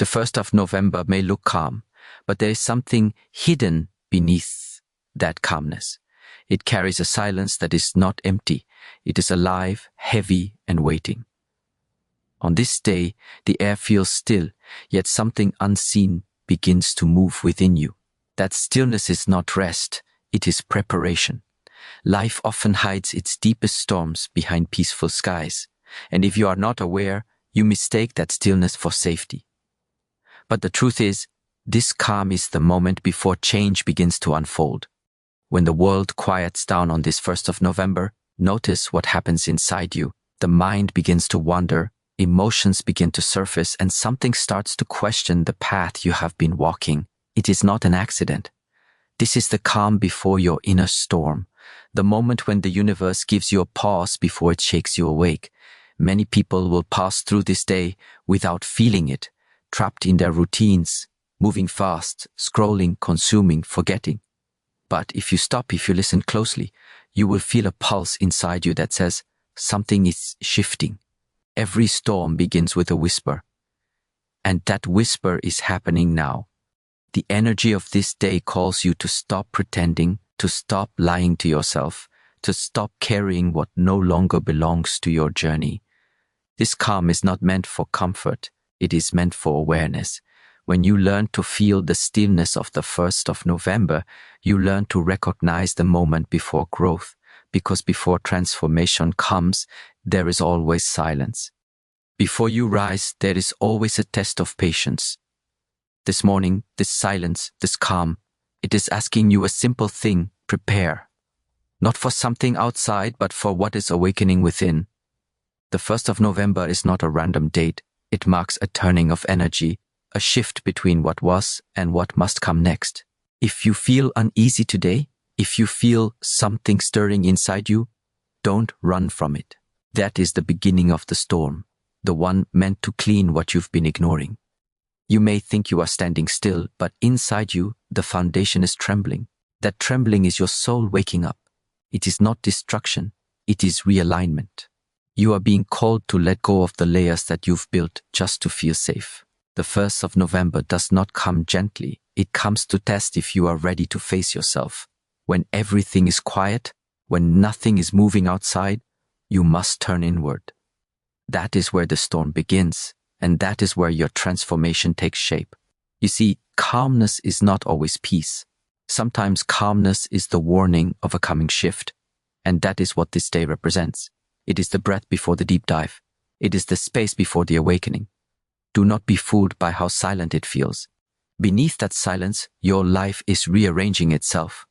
The 1st of November may look calm, but there is something hidden beneath that calmness. It carries a silence that is not empty. It is alive, heavy, and waiting. On this day, the air feels still, yet something unseen begins to move within you. That stillness is not rest, it is preparation. Life often hides its deepest storms behind peaceful skies, and if you are not aware, you mistake that stillness for safety. But the truth is, this calm is the moment before change begins to unfold. When the world quiets down on this 1st of November, notice what happens inside you. The mind begins to wander, emotions begin to surface, and something starts to question the path you have been walking. It is not an accident. This is the calm before your inner storm, the moment when the universe gives you a pause before it shakes you awake. Many people will pass through this day without feeling it, trapped in their routines, moving fast, scrolling, consuming, forgetting. But if you stop, if you listen closely, you will feel a pulse inside you that says something is shifting. Every storm begins with a whisper, and that whisper is happening now. The energy of this day calls you to stop pretending, to stop lying to yourself, to stop carrying what no longer belongs to your journey. This calm is not meant for comfort, it is meant for awareness. When you learn to feel the stillness of the 1st of November, you learn to recognize the moment before growth, because before transformation comes, there is always silence. Before you rise, there is always a test of patience. This morning, this silence, this calm, it is asking you a simple thing: prepare. Not for something outside, but for what is awakening within. The 1st of November is not a random date. It marks a turning of energy, a shift between what was and what must come next. If you feel uneasy today, if you feel something stirring inside you, don't run from it. That is the beginning of the storm, the one meant to clean what you've been ignoring. You may think you are standing still, but inside you, the foundation is trembling. That trembling is your soul waking up. It is not destruction, it is realignment. You are being called to let go of the layers that you've built just to feel safe. The 1st of November does not come gently. It comes to test if you are ready to face yourself. When everything is quiet, when nothing is moving outside, you must turn inward. That is where the storm begins, and that is where your transformation takes shape. You see, calmness is not always peace. Sometimes calmness is the warning of a coming shift, and that is what this day represents. It is the breath before the deep dive. It is the space before the awakening. Do not be fooled by how silent it feels. Beneath that silence, your life is rearranging itself.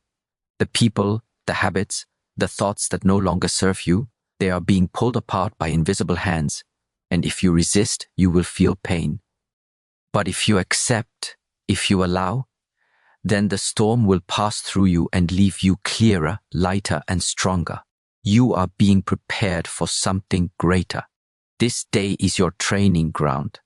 The people, the habits, the thoughts that no longer serve you, they are being pulled apart by invisible hands. And if you resist, you will feel pain. But if you accept, if you allow, then the storm will pass through you and leave you clearer, lighter, and stronger. You are being prepared for something greater. This day is your training ground.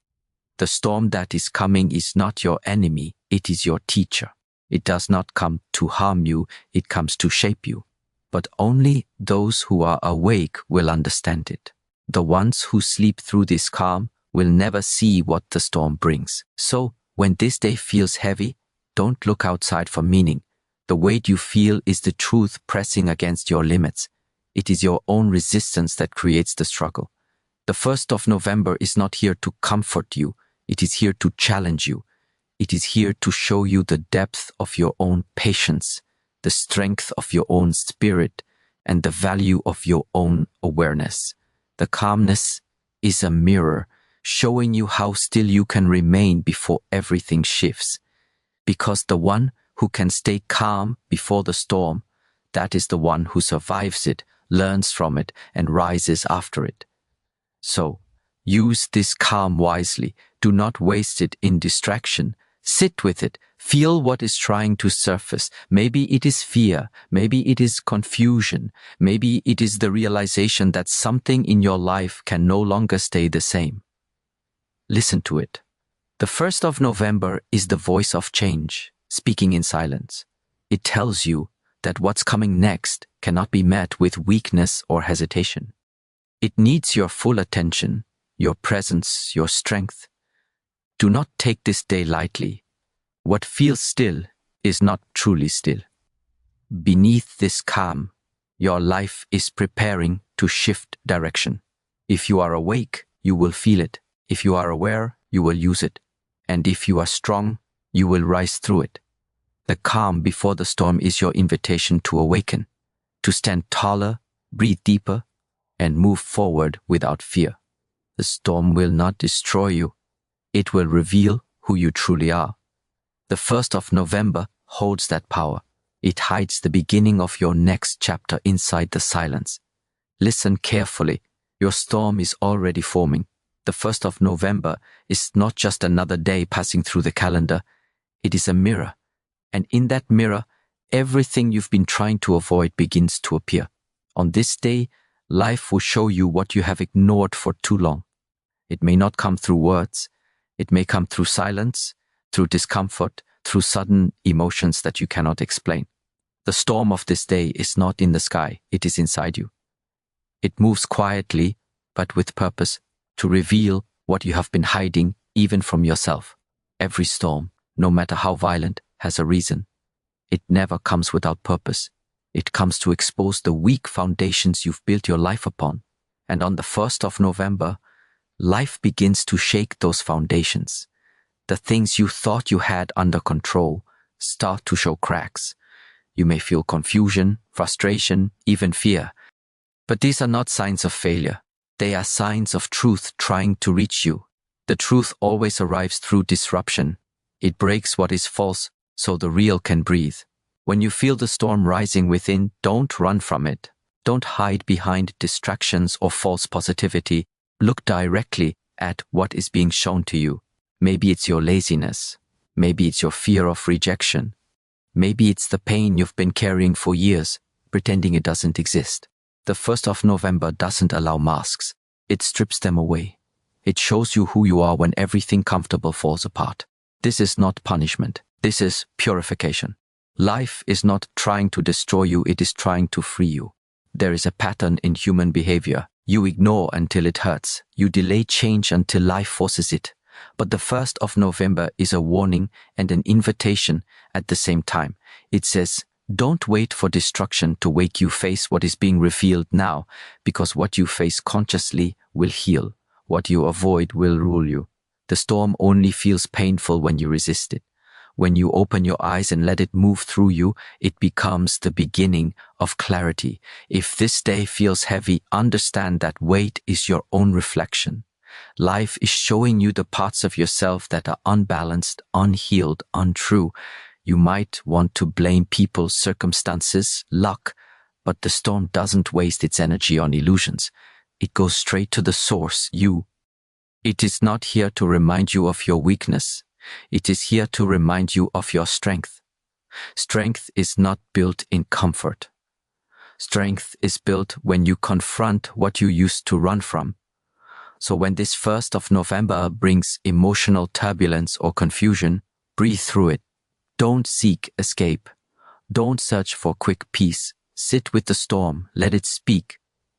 The storm that is coming is not your enemy, it is your teacher. It does not come to harm you, it comes to shape you. But only those who are awake will understand it. The ones who sleep through this calm will never see what the storm brings. So, when this day feels heavy, don't look outside for meaning. The weight you feel is the truth pressing against your limits. It is your own resistance that creates the struggle. The 1st of November is not here to comfort you. It is here to challenge you. It is here to show you the depth of your own patience, the strength of your own spirit, and the value of your own awareness. The calmness is a mirror showing you how still you can remain before everything shifts. Because the one who can stay calm before the storm, that is the one who survives it, learns from it, and rises after it. So, use this calm wisely. Do not waste it in distraction. Sit with it. Feel what is trying to surface. Maybe it is fear. Maybe it is confusion. Maybe it is the realization that something in your life can no longer stay the same. Listen to it. The 1st of November is the voice of change, speaking in silence. It tells you that what's coming next cannot be met with weakness or hesitation. It needs your full attention, your presence, your strength. Do not take this day lightly. What feels still is not truly still. Beneath this calm, your life is preparing to shift direction. If you are awake, you will feel it. If you are aware, you will use it. And if you are strong, you will rise through it. The calm before the storm is your invitation to awaken, to stand taller, breathe deeper, and move forward without fear. The storm will not destroy you. It will reveal who you truly are. The 1st of November holds that power. It hides the beginning of your next chapter inside the silence. Listen carefully. Your storm is already forming. The 1st of November is not just another day passing through the calendar. It is a mirror. And in that mirror, everything you've been trying to avoid begins to appear. On this day, life will show you what you have ignored for too long. It may not come through words. It may come through silence, through discomfort, through sudden emotions that you cannot explain. The storm of this day is not in the sky, it is inside you. It moves quietly, but with purpose, to reveal what you have been hiding even from yourself. Every storm, no matter how violent, has a reason. It never comes without purpose. It comes to expose the weak foundations you've built your life upon. And on the 1st of November, life begins to shake those foundations. The things you thought you had under control start to show cracks. You may feel confusion, frustration, even fear. But these are not signs of failure. They are signs of truth trying to reach you. The truth always arrives through disruption. It breaks what is false so the real can breathe. When you feel the storm rising within, don't run from it. Don't hide behind distractions or false positivity. Look directly at what is being shown to you. Maybe it's your laziness. Maybe it's your fear of rejection. Maybe it's the pain you've been carrying for years, pretending it doesn't exist. The 1st of November doesn't allow masks. It strips them away. It shows you who you are when everything comfortable falls apart. This is not punishment. This is purification. Life is not trying to destroy you, it is trying to free you. There is a pattern in human behavior. You ignore until it hurts. You delay change until life forces it. But the 1st of November is a warning and an invitation at the same time. It says, don't wait for destruction to wake you face what is being revealed now, because what you face consciously will heal. What you avoid will rule you. The storm only feels painful when you resist it. When you open your eyes and let it move through you, it becomes the beginning of clarity. If this day feels heavy, understand that weight is your own reflection. Life is showing you the parts of yourself that are unbalanced, unhealed, untrue. You might want to blame people, circumstances, luck, but the storm doesn't waste its energy on illusions. It goes straight to the source, you. It is not here to remind you of your weakness. It is here to remind you of your strength. Strength is not built in comfort. Strength is built when you confront what you used to run from. So when this 1st of November brings emotional turbulence or confusion, breathe through it. Don't seek escape. Don't search for quick peace. Sit with the storm. Let it speak.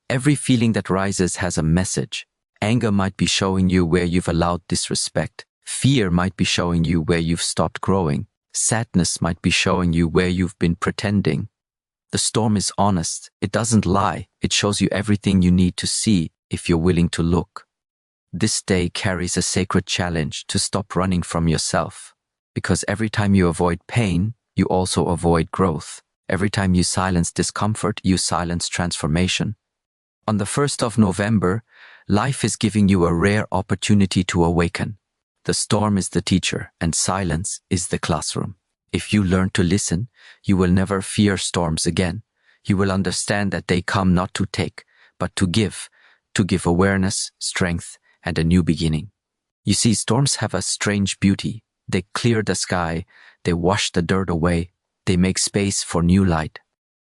Every feeling that rises has a message. Anger might be showing you where you've allowed disrespect. Fear might be showing you where you've stopped growing. Sadness might be showing you where you've been pretending. The storm is honest. It doesn't lie. It shows you everything you need to see if you're willing to look. This day carries a sacred challenge to stop running from yourself. Because every time you avoid pain, you also avoid growth. Every time you silence discomfort, you silence transformation. On the 1st of November, life is giving you a rare opportunity to awaken. The storm is the teacher, and silence is the classroom. If you learn to listen, you will never fear storms again. You will understand that they come not to take, but to give awareness, strength, and a new beginning. You see, storms have a strange beauty. They clear the sky, they wash the dirt away, they make space for new light.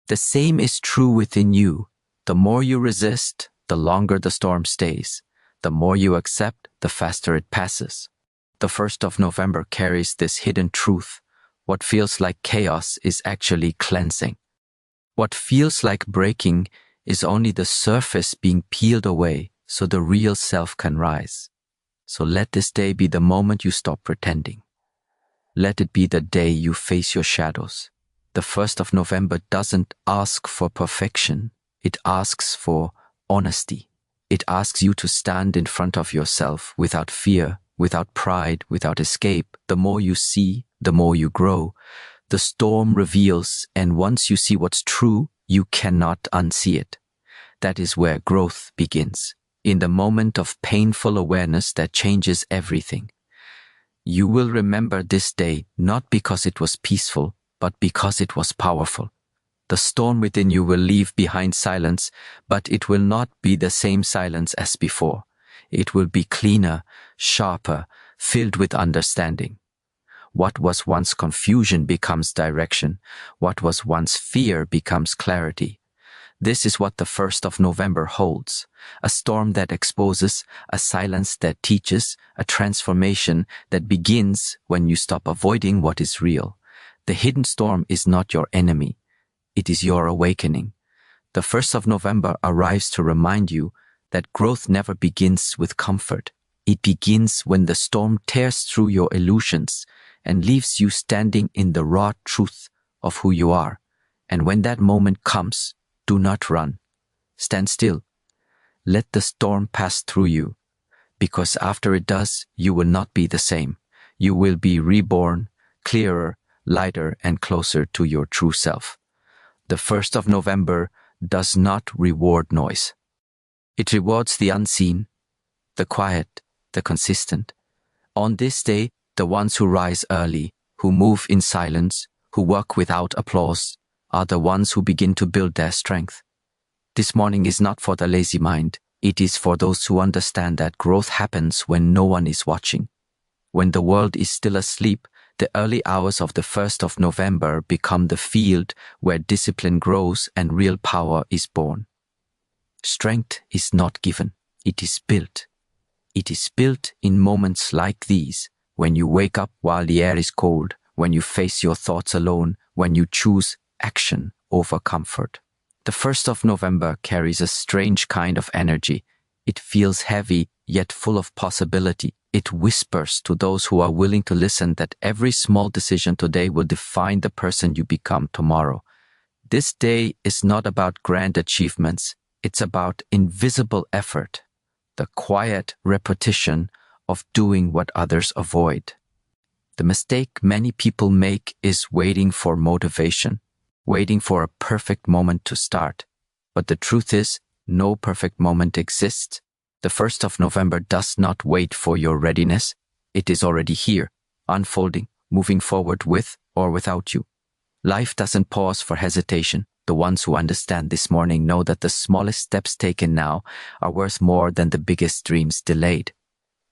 The same is true within you. The more you resist, the longer the storm stays. The more you accept, the faster it passes. The 1st of November carries this hidden truth. What feels like chaos is actually cleansing. What feels like breaking is only the surface being peeled away so the real self can rise. So let this day be the moment you stop pretending. Let it be the day you face your shadows. The 1st of November doesn't ask for perfection. It asks for honesty. It asks you to stand in front of yourself without fear, without pride, without escape. The more you see, the more you grow. The storm reveals, and once you see what's true, you cannot unsee it. That is where growth begins, in the moment of painful awareness that changes everything. You will remember this day not because it was peaceful, but because it was powerful. The storm within you will leave behind silence, but it will not be the same silence as before. It will be cleaner, sharper, filled with understanding. What was once confusion becomes direction. What was once fear becomes clarity. This is what the 1st of November holds. A storm that exposes, a silence that teaches, a transformation that begins when you stop avoiding what is real. The hidden storm is not your enemy. It is your awakening. The 1st of November arrives to remind you that growth never begins with comfort. It begins when the storm tears through your illusions and leaves you standing in the raw truth of who you are. And when that moment comes, do not run. Stand still. Let the storm pass through you, because after it does, you will not be the same. You will be reborn, clearer, lighter, and closer to your true self. The 1st of November does not reward noise. It rewards the unseen, the quiet, the consistent. On this day, the ones who rise early, who move in silence, who work without applause, are the ones who begin to build their strength. This morning is not for the lazy mind. It is for those who understand that growth happens when no one is watching. When the world is still asleep, the early hours of the 1st of November become the field where discipline grows and real power is born. Strength is not given. It is built. It is built in moments like these, when you wake up while the air is cold, when you face your thoughts alone, when you choose action over comfort. The 1st of November carries a strange kind of energy. It feels heavy, yet full of possibility. It whispers to those who are willing to listen that every small decision today will define the person you become tomorrow. This day is not about grand achievements. It's about invisible effort, the quiet repetition of doing what others avoid. The mistake many people make is waiting for motivation, waiting for a perfect moment to start. But the truth is, no perfect moment exists. The 1st of November does not wait for your readiness. It is already here, unfolding, moving forward with or without you. Life doesn't pause for hesitation. The ones who understand this morning know that the smallest steps taken now are worth more than the biggest dreams delayed.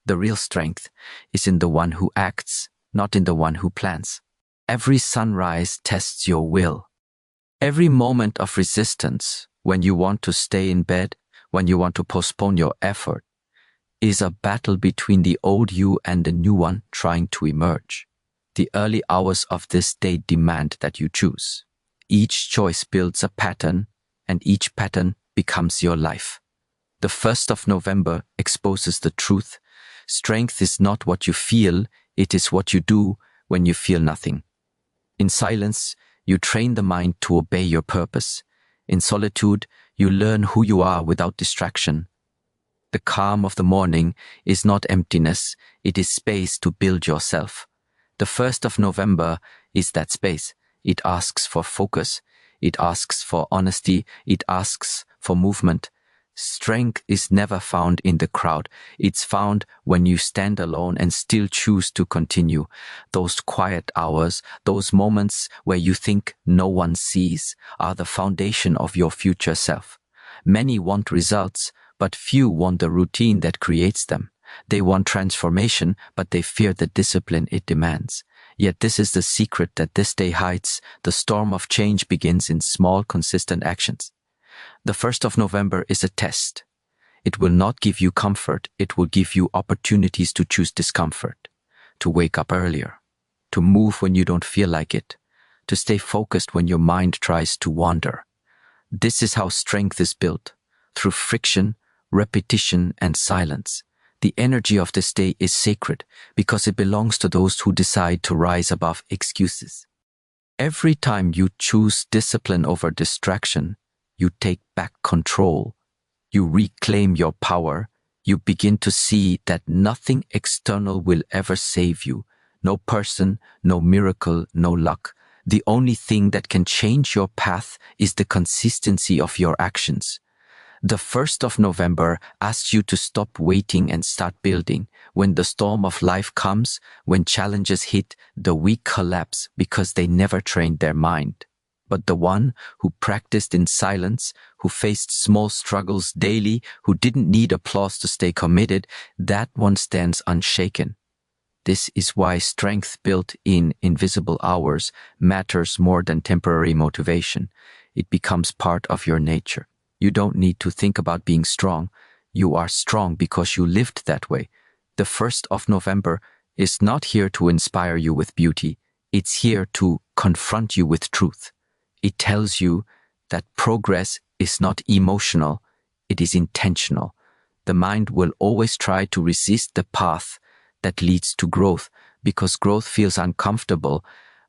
The real strength is in the one who acts, not in the one who plans. Every sunrise tests your will. Every moment of resistance, when you want to stay in bed, when you want to postpone your effort, is a battle between the old you and the new one trying to emerge. The early hours of this day demand that you choose. Each choice builds a pattern, and each pattern becomes your life. The 1st of November exposes the truth. Strength is not what you feel, it is what you do when you feel nothing. In silence, you train the mind to obey your purpose. In solitude, you learn who you are without distraction. The calm of the morning is not emptiness, it is space to build yourself. The 1st of November is that space. It asks for focus, it asks for honesty, it asks for movement. Strength is never found in the crowd. It's found when you stand alone and still choose to continue. Those quiet hours, those moments where you think no one sees, are the foundation of your future self. Many want results, but few want the routine that creates them. They want transformation, but they fear the discipline it demands. Yet this is the secret that this day hides. The storm of change begins in small, consistent actions. The 1st of November is a test. It will not give you comfort. It will give you opportunities to choose discomfort, to wake up earlier, to move when you don't feel like it, to stay focused when your mind tries to wander. This is how strength is built, through friction, repetition, and silence. The energy of this day is sacred because it belongs to those who decide to rise above excuses. Every time you choose discipline over distraction, you take back control. You reclaim your power. You begin to see that nothing external will ever save you. No person, no miracle, no luck. The only thing that can change your path is the consistency of your actions. The 1st of November asks you to stop waiting and start building. When the storm of life comes, when challenges hit, the weak collapse because they never trained their mind. But the one who practiced in silence, who faced small struggles daily, who didn't need applause to stay committed, that one stands unshaken. This is why strength built in invisible hours matters more than temporary motivation. It becomes part of your nature. You don't need to think about being strong. You are strong because you lived that way. The 1st of November is not here to inspire you with beauty. It's here to confront you with truth. It tells you that progress is not emotional, it is intentional. The mind will always try to resist the path that leads to growth because growth feels uncomfortable.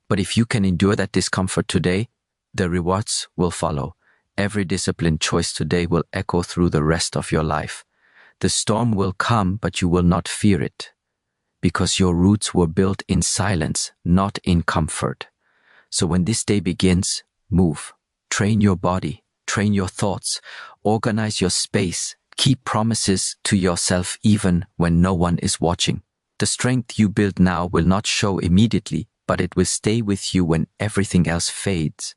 But if you can endure that discomfort today, the rewards will follow. Every disciplined choice today will echo through the rest of your life. The storm will come, but you will not fear it, because your roots were built in silence, not in comfort. So when this day begins, move. Train your body, train your thoughts, organize your space, keep promises to yourself even when no one is watching. The strength you build now will not show immediately, but it will stay with you when everything else fades.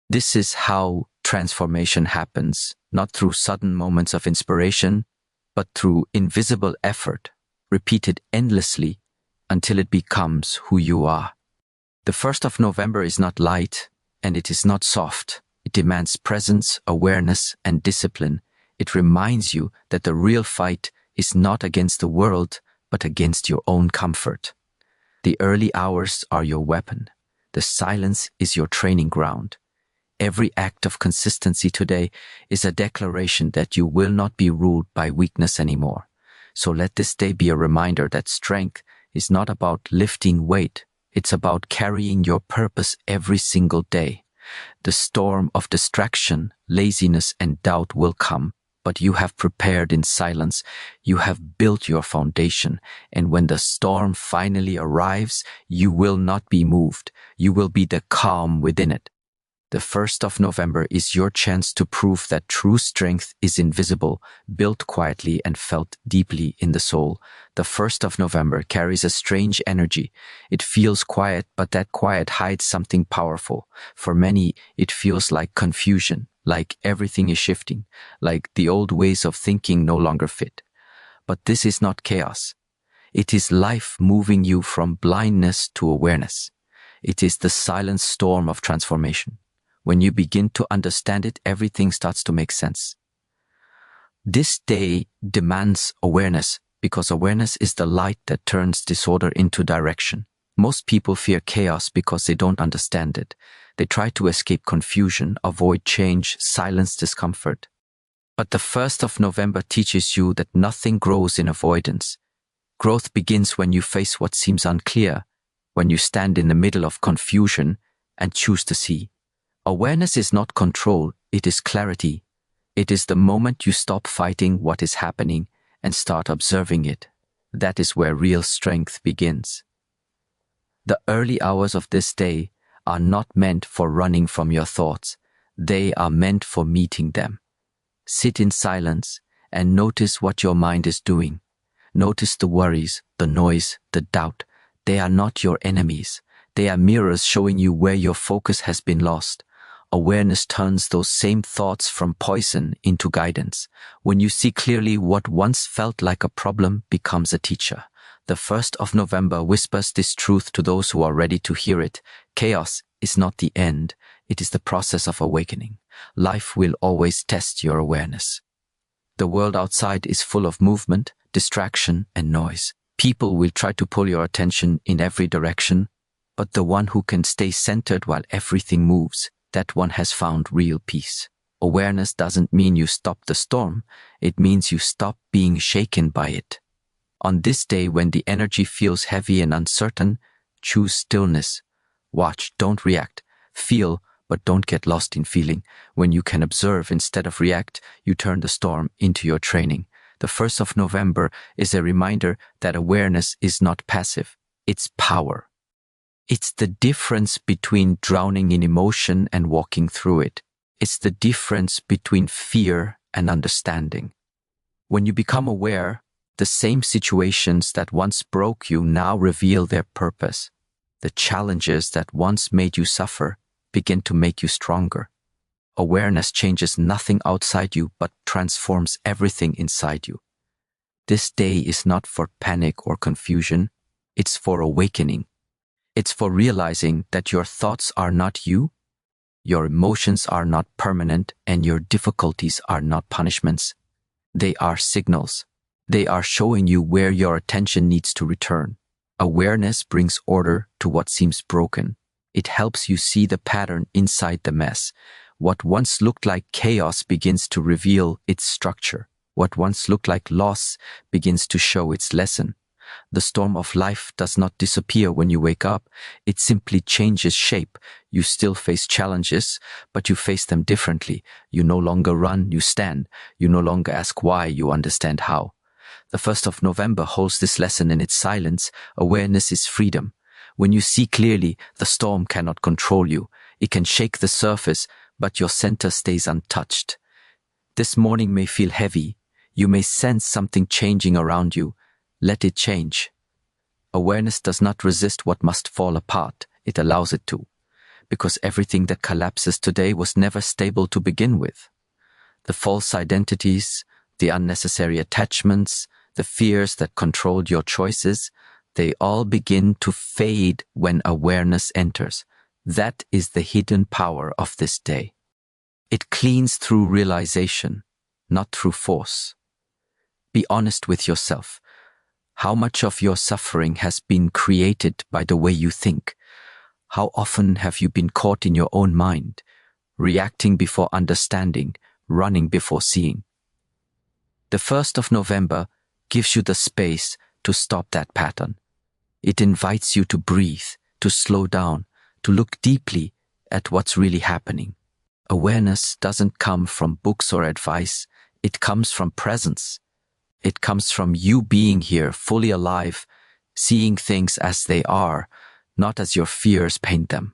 This is how transformation happens, not through sudden moments of inspiration, but through invisible effort, repeated endlessly until it becomes who you are. The 1st of November is not light, and it is not soft. It demands presence, awareness, and discipline. It reminds you that the real fight is not against the world, but against your own comfort. The early hours are your weapon. The silence is your training ground. Every act of consistency today is a declaration that you will not be ruled by weakness anymore. So let this day be a reminder that strength is not about lifting weight. It's about carrying your purpose every single day. The storm of distraction, laziness, and doubt will come, but you have prepared in silence. You have built your foundation, and when the storm finally arrives, you will not be moved. You will be the calm within it. The 1st of November is your chance to prove that true strength is invisible, built quietly and felt deeply in the soul. The 1st of November carries a strange energy. It feels quiet, but that quiet hides something powerful. For many, it feels like confusion, like everything is shifting, like the old ways of thinking no longer fit. But this is not chaos. It is life moving you from blindness to awareness. It is the silent storm of transformation. When you begin to understand it, everything starts to make sense. This day demands awareness because awareness is the light that turns disorder into direction. Most people fear chaos because they don't understand it. They try to escape confusion, avoid change, silence discomfort. But the 1st of November teaches you that nothing grows in avoidance. Growth begins when you face what seems unclear, when you stand in the middle of confusion and choose to see. Awareness is not control, it is clarity. It is the moment you stop fighting what is happening and start observing it. That is where real strength begins. The early hours of this day are not meant for running from your thoughts. They are meant for meeting them. Sit in silence and notice what your mind is doing. Notice the worries, the noise, the doubt. They are not your enemies. They are mirrors showing you where your focus has been lost. Awareness turns those same thoughts from poison into guidance. When you see clearly, what once felt like a problem becomes a teacher. The 1st of November whispers this truth to those who are ready to hear it. Chaos is not the end. It is the process of awakening. Life will always test your awareness. The world outside is full of movement, distraction, and noise. People will try to pull your attention in every direction, but the one who can stay centered while everything moves, that one has found real peace. Awareness doesn't mean you stop the storm. It means you stop being shaken by it. On this day when the energy feels heavy and uncertain, choose stillness. Watch, don't react. Feel, but don't get lost in feeling. When you can observe instead of react, you turn the storm into your training. The 1st of November is a reminder that awareness is not passive, it's power. It's the difference between drowning in emotion and walking through it. It's the difference between fear and understanding. When you become aware, the same situations that once broke you now reveal their purpose. The challenges that once made you suffer begin to make you stronger. Awareness changes nothing outside you but transforms everything inside you. This day is not for panic or confusion, it's for awakening. It's for realizing that your thoughts are not you, your emotions are not permanent, and your difficulties are not punishments. They are signals. They are showing you where your attention needs to return. Awareness brings order to what seems broken. It helps you see the pattern inside the mess. What once looked like chaos begins to reveal its structure. What once looked like loss begins to show its lesson. The storm of life does not disappear when you wake up. It simply changes shape. You still face challenges, but you face them differently. You no longer run, you stand. You no longer ask why, you understand how. The 1st of November holds this lesson in its silence. Awareness is freedom. When you see clearly, the storm cannot control you. It can shake the surface, but your center stays untouched. This morning may feel heavy. You may sense something changing around you. Let it change. Awareness does not resist what must fall apart. It allows it to. Because everything that collapses today was never stable to begin with. The false identities, the unnecessary attachments, the fears that controlled your choices, they all begin to fade when awareness enters. That is the hidden power of this day. It cleans through realization, not through force. Be honest with yourself. How much of your suffering has been created by the way you think? How often have you been caught in your own mind, reacting before understanding, running before seeing? The 1st of November gives you the space to stop that pattern. It invites you to breathe, to slow down, to look deeply at what's really happening. Awareness doesn't come from books or advice. It comes from presence. It comes from you being here, fully alive, seeing things as they are, not as your fears paint them.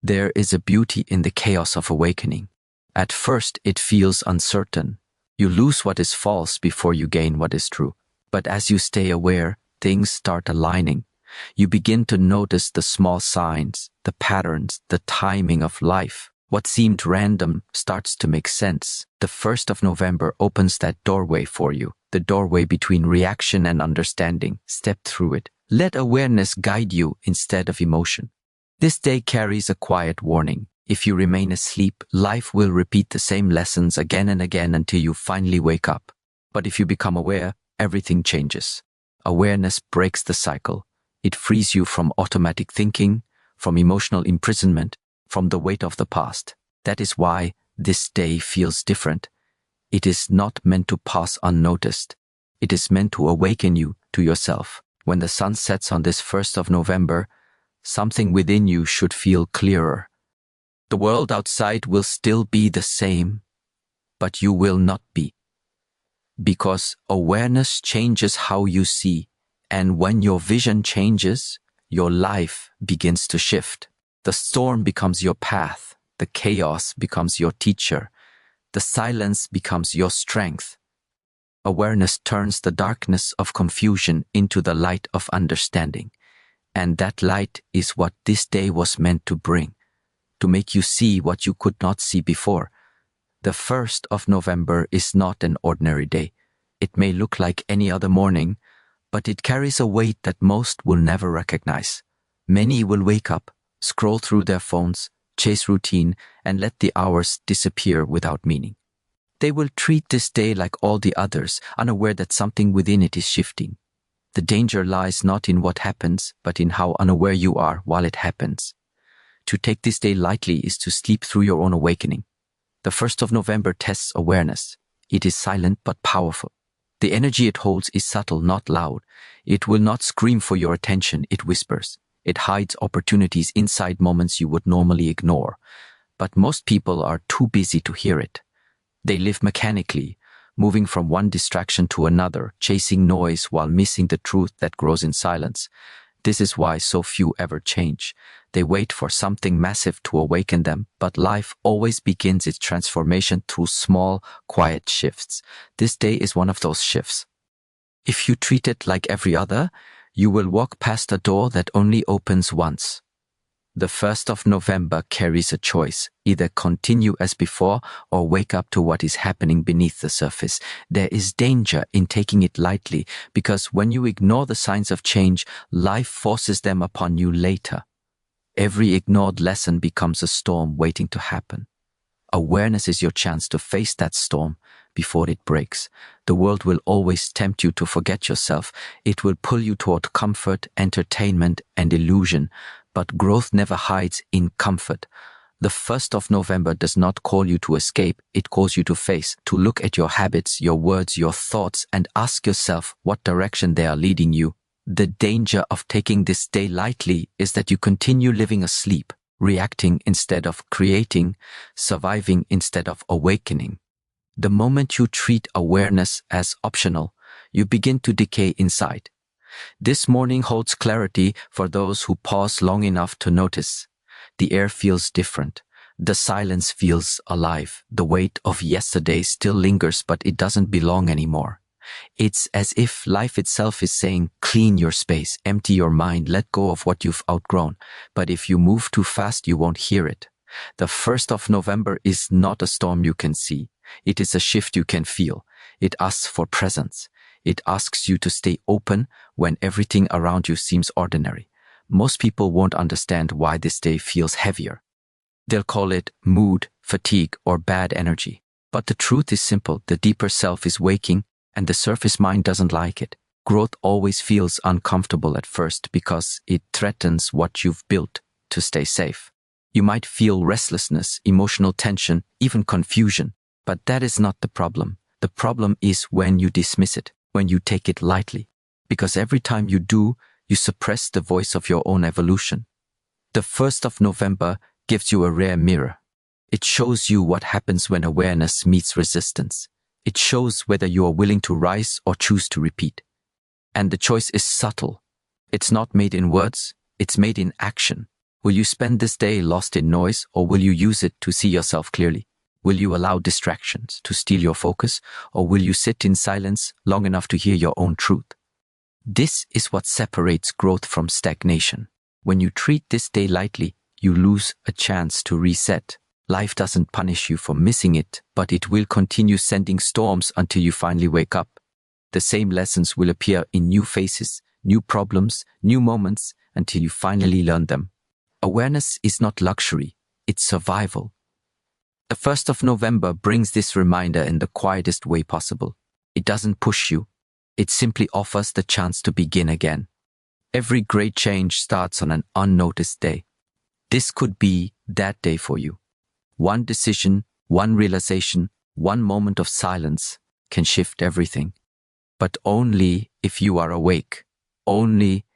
There is a beauty in the chaos of awakening. At first, it feels uncertain. You lose what is false before you gain what is true. But as you stay aware, things start aligning. You begin to notice the small signs, the patterns, the timing of life. What seemed random starts to make sense. The 1st of November opens that doorway for you, the doorway between reaction and understanding. Step through it. Let awareness guide you instead of emotion. This day carries a quiet warning. If you remain asleep, life will repeat the same lessons again and again until you finally wake up. But if you become aware, everything changes. Awareness breaks the cycle. It frees you from automatic thinking, from emotional imprisonment, from the weight of the past. That is why this day feels different. It is not meant to pass unnoticed. It is meant to awaken you to yourself. When the sun sets on this 1st of November, something within you should feel clearer. The world outside will still be the same, but you will not be. Because awareness changes how you see, and when your vision changes, your life begins to shift. The storm becomes your path, the chaos becomes your teacher, the silence becomes your strength. Awareness turns the darkness of confusion into the light of understanding, and that light is what this day was meant to bring, to make you see what you could not see before. The 1st of November is not an ordinary day. It may look like any other morning, but it carries a weight that most will never recognize. Many will wake up, scroll through their phones, chase routine, and let the hours disappear without meaning. They will treat this day like all the others, unaware that something within it is shifting. The danger lies not in what happens, but in how unaware you are while it happens. To take this day lightly is to sleep through your own awakening. The 1st of November tests awareness. It is silent but powerful. The energy it holds is subtle, not loud. It will not scream for your attention, it whispers. It hides opportunities inside moments you would normally ignore. But most people are too busy to hear it. They live mechanically, moving from one distraction to another, chasing noise while missing the truth that grows in silence. This is why so few ever change. They wait for something massive to awaken them, but life always begins its transformation through small, quiet shifts. This day is one of those shifts. If you treat it like every other, you will walk past a door that only opens once. The 1st of November carries a choice: either continue as before or wake up to what is happening beneath the surface. There is danger in taking it lightly, because when you ignore the signs of change, life forces them upon you later. Every ignored lesson becomes a storm waiting to happen. Awareness is your chance to face that storm before it breaks. The world will always tempt you to forget yourself. It will pull you toward comfort, entertainment, and illusion. But growth never hides in comfort. The 1st of November does not call you to escape, it calls you to face, to look at your habits, your words, your thoughts, and ask yourself what direction they are leading you. The danger of taking this day lightly is that you continue living asleep, reacting instead of creating, surviving instead of awakening. The moment you treat awareness as optional, you begin to decay inside. This morning holds clarity for those who pause long enough to notice. The air feels different. The silence feels alive. The weight of yesterday still lingers, but it doesn't belong anymore. It's as if life itself is saying, clean your space, empty your mind, let go of what you've outgrown. But if you move too fast, you won't hear it. The 1st of November is not a storm you can see. It is a shift you can feel. It asks for presence. It asks you to stay open when everything around you seems ordinary. Most people won't understand why this day feels heavier. They'll call it mood, fatigue, or bad energy. But the truth is simple. The deeper self is waking, and the surface mind doesn't like it. Growth always feels uncomfortable at first because it threatens what you've built to stay safe. You might feel restlessness, emotional tension, even confusion. But that is not the problem. The problem is when you dismiss it, when you take it lightly. Because every time you do, you suppress the voice of your own evolution. The 1st of November gives you a rare mirror. It shows you what happens when awareness meets resistance. It shows whether you are willing to rise or choose to repeat. And the choice is subtle. It's not made in words, it's made in action. Will you spend this day lost in noise, or will you use it to see yourself clearly? Will you allow distractions to steal your focus, or will you sit in silence long enough to hear your own truth? This is what separates growth from stagnation. When you treat this day lightly, you lose a chance to reset. Life doesn't punish you for missing it, but it will continue sending storms until you finally wake up. The same lessons will appear in new faces, new problems, new moments, until you finally learn them. Awareness is not luxury, it's survival. The 1st of November brings this reminder in the quietest way possible. It doesn't push you. It simply offers the chance to begin again. Every great change starts on an unnoticed day. This could be that day for you. One decision, one realization, one moment of silence can shift everything. But only if you are awake. Only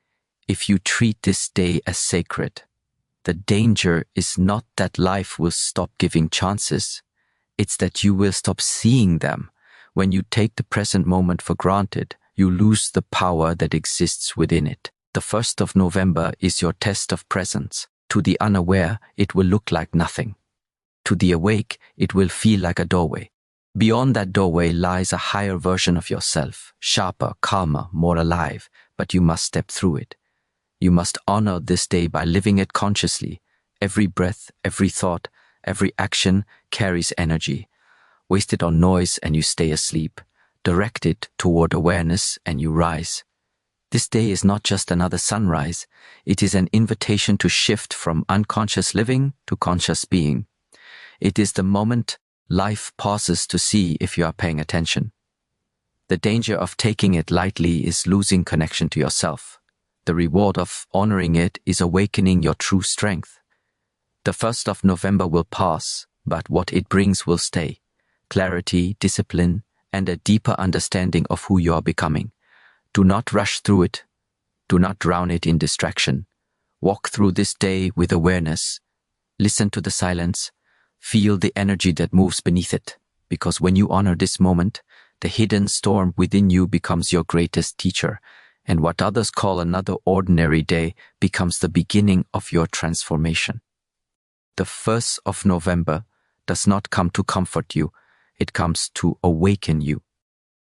if you treat this day as sacred. The danger is not that life will stop giving chances. It's that you will stop seeing them. When you take the present moment for granted, you lose the power that exists within it. The 1st of November is your test of presence. To the unaware, it will look like nothing. To the awake, it will feel like a doorway. Beyond that doorway lies a higher version of yourself, sharper, calmer, more alive, but you must step through it. You must honor this day by living it consciously. Every breath, every thought, every action carries energy. Waste it on noise and you stay asleep. Direct it toward awareness and you rise. This day is not just another sunrise. It is an invitation to shift from unconscious living to conscious being. It is the moment life pauses to see if you are paying attention. The danger of taking it lightly is losing connection to yourself. The reward of honoring it is awakening your true strength. The 1st of November will pass, but what it brings will stay. Clarity, discipline, and a deeper understanding of who you are becoming. Do not rush through it. Do not drown it in distraction. Walk through this day with awareness. Listen to the silence. Feel the energy that moves beneath it. Because when you honor this moment, the hidden storm within you becomes your greatest teacher, and what others call another ordinary day becomes the beginning of your transformation. The 1st of November does not come to comfort you, it comes to awaken you.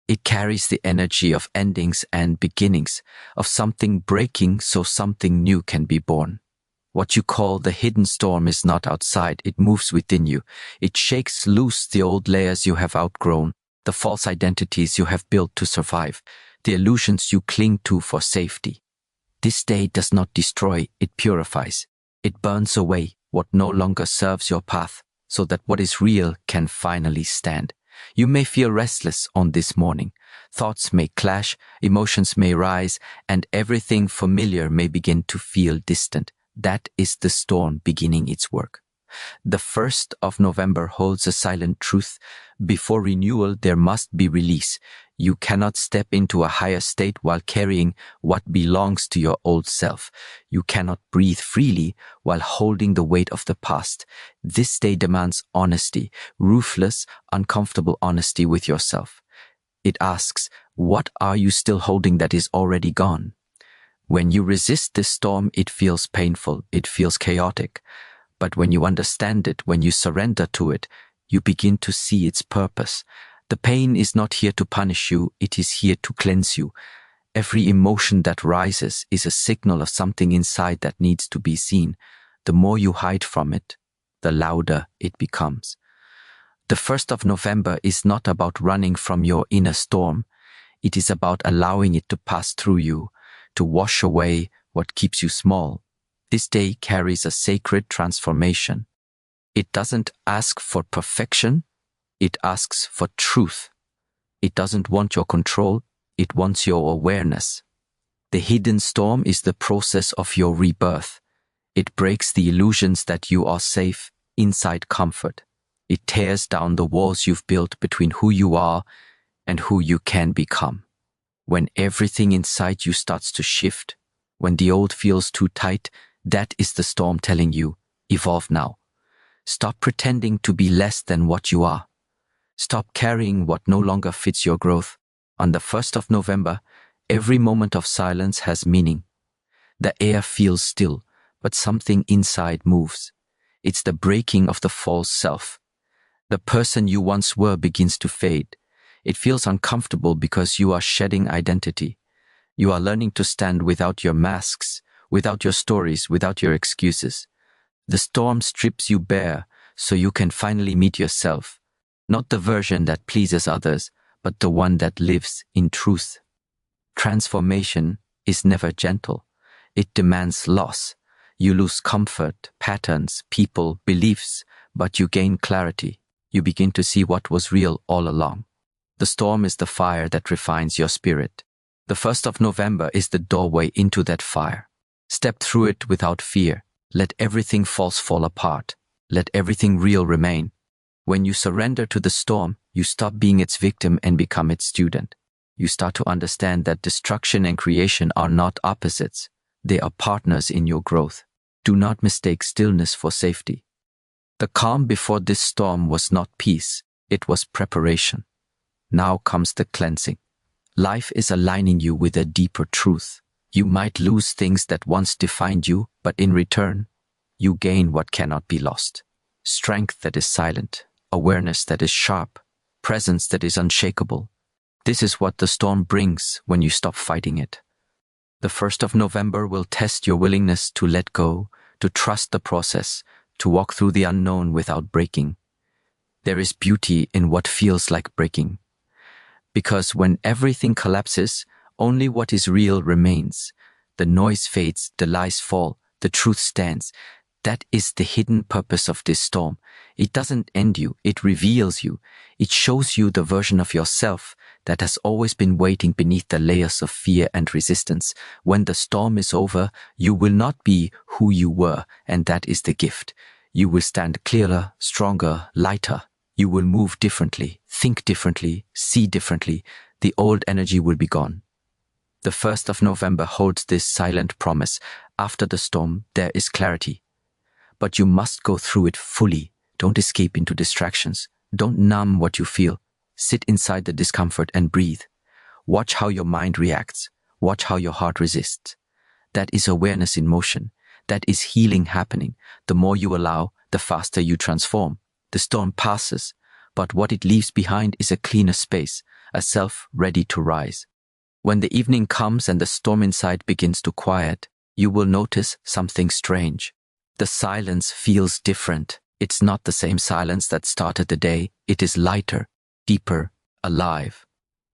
It carries the energy of endings and beginnings, of something breaking so something new can be born. What you call the hidden storm is not outside, it moves within you. It shakes loose the old layers you have outgrown, the false identities you have built to survive, the illusions you cling to for safety. This day does not destroy, it purifies. It burns away what no longer serves your path, so that what is real can finally stand. You may feel restless on this morning. Thoughts may clash, emotions may rise, and everything familiar may begin to feel distant. That is the storm beginning its work. The 1st of November holds a silent truth. Before renewal, there must be release. You cannot step into a higher state while carrying what belongs to your old self. You cannot breathe freely while holding the weight of the past. This day demands honesty, ruthless, uncomfortable honesty with yourself. It asks, what are you still holding that is already gone? When you resist this storm, it feels painful, it feels chaotic. But when you understand it, when you surrender to it, you begin to see its purpose. The pain is not here to punish you, it is here to cleanse you. Every emotion that rises is a signal of something inside that needs to be seen. The more you hide from it, the louder it becomes. The 1st of November is not about running from your inner storm. It is about allowing it to pass through you, to wash away what keeps you small. This day carries a sacred transformation. It doesn't ask for perfection, it asks for truth. It doesn't want your control, it wants your awareness. The hidden storm is the process of your rebirth. It breaks the illusions that you are safe inside comfort. It tears down the walls you've built between who you are and who you can become. When everything inside you starts to shift, when the old feels too tight, that is the storm telling you, evolve now. Stop pretending to be less than what you are. Stop carrying what no longer fits your growth. On the 1st of November, every moment of silence has meaning. The air feels still, but something inside moves. It's the breaking of the false self. The person you once were begins to fade. It feels uncomfortable because you are shedding identity. You are learning to stand without your masks, without your stories, without your excuses. The storm strips you bare so you can finally meet yourself, not the version that pleases others, but the one that lives in truth. Transformation is never gentle. It demands loss. You lose comfort, patterns, people, beliefs, but you gain clarity. You begin to see what was real all along. The storm is the fire that refines your spirit. The 1st of November is the doorway into that fire. Step through it without fear. Let everything false fall apart. Let everything real remain. When you surrender to the storm, you stop being its victim and become its student. You start to understand that destruction and creation are not opposites. They are partners in your growth. Do not mistake stillness for safety. The calm before this storm was not peace, it was preparation. Now comes the cleansing. Life is aligning you with a deeper truth. You might lose things that once defined you, but in return, you gain what cannot be lost. Strength that is silent, awareness that is sharp, presence that is unshakable. This is what the storm brings when you stop fighting it. The 1st of November will test your willingness to let go, to trust the process, to walk through the unknown without breaking. There is beauty in what feels like breaking. Because when everything collapses, only what is real remains. The noise fades, the lies fall, the truth stands. That is the hidden purpose of this storm. It doesn't end you, it reveals you. It shows you the version of yourself that has always been waiting beneath the layers of fear and resistance. When the storm is over, you will not be who you were, and that is the gift. You will stand clearer, stronger, lighter. You will move differently, think differently, see differently. The old energy will be gone. The 1st of November holds this silent promise. After the storm, there is clarity. But you must go through it fully. Don't escape into distractions. Don't numb what you feel. Sit inside the discomfort and breathe. Watch how your mind reacts. Watch how your heart resists. That is awareness in motion. That is healing happening. The more you allow, the faster you transform. The storm passes, but what it leaves behind is a cleaner space, a self ready to rise. When the evening comes and the storm inside begins to quiet, you will notice something strange. The silence feels different. It's not the same silence that started the day. It is lighter, deeper, alive.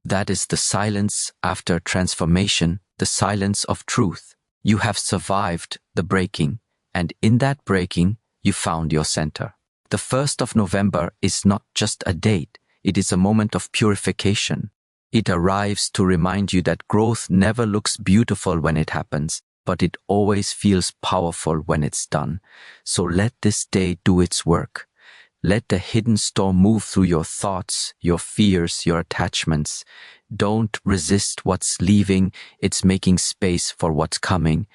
That is the silence after transformation, the silence of truth. You have survived the breaking, and in that breaking, you found your center. The 1st of November is not just a date. It is a moment of purification. It arrives to remind you that growth never looks beautiful when it happens, but it always feels powerful when it's done. So let this day do its work. Let the hidden storm move through your thoughts, your fears, your attachments. Don't resist what's leaving. It's making space for what's coming.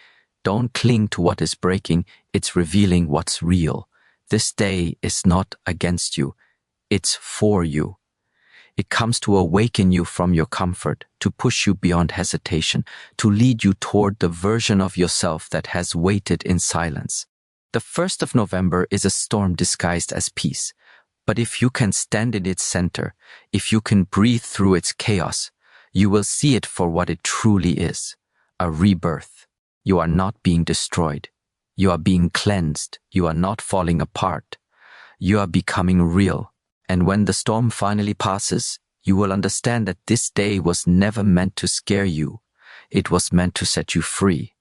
Don't cling to what is breaking. It's revealing what's real. This day is not against you. It's for you. It comes to awaken you from your comfort, to push you beyond hesitation, to lead you toward the version of yourself that has waited in silence. The 1st of November is a storm disguised as peace. But if you can stand in its center, if you can breathe through its chaos, you will see it for what it truly is, a rebirth. You are not being destroyed. You are being cleansed. You are not falling apart. You are becoming real. And when the storm finally passes, you will understand that this day was never meant to scare you. It was meant to set you free.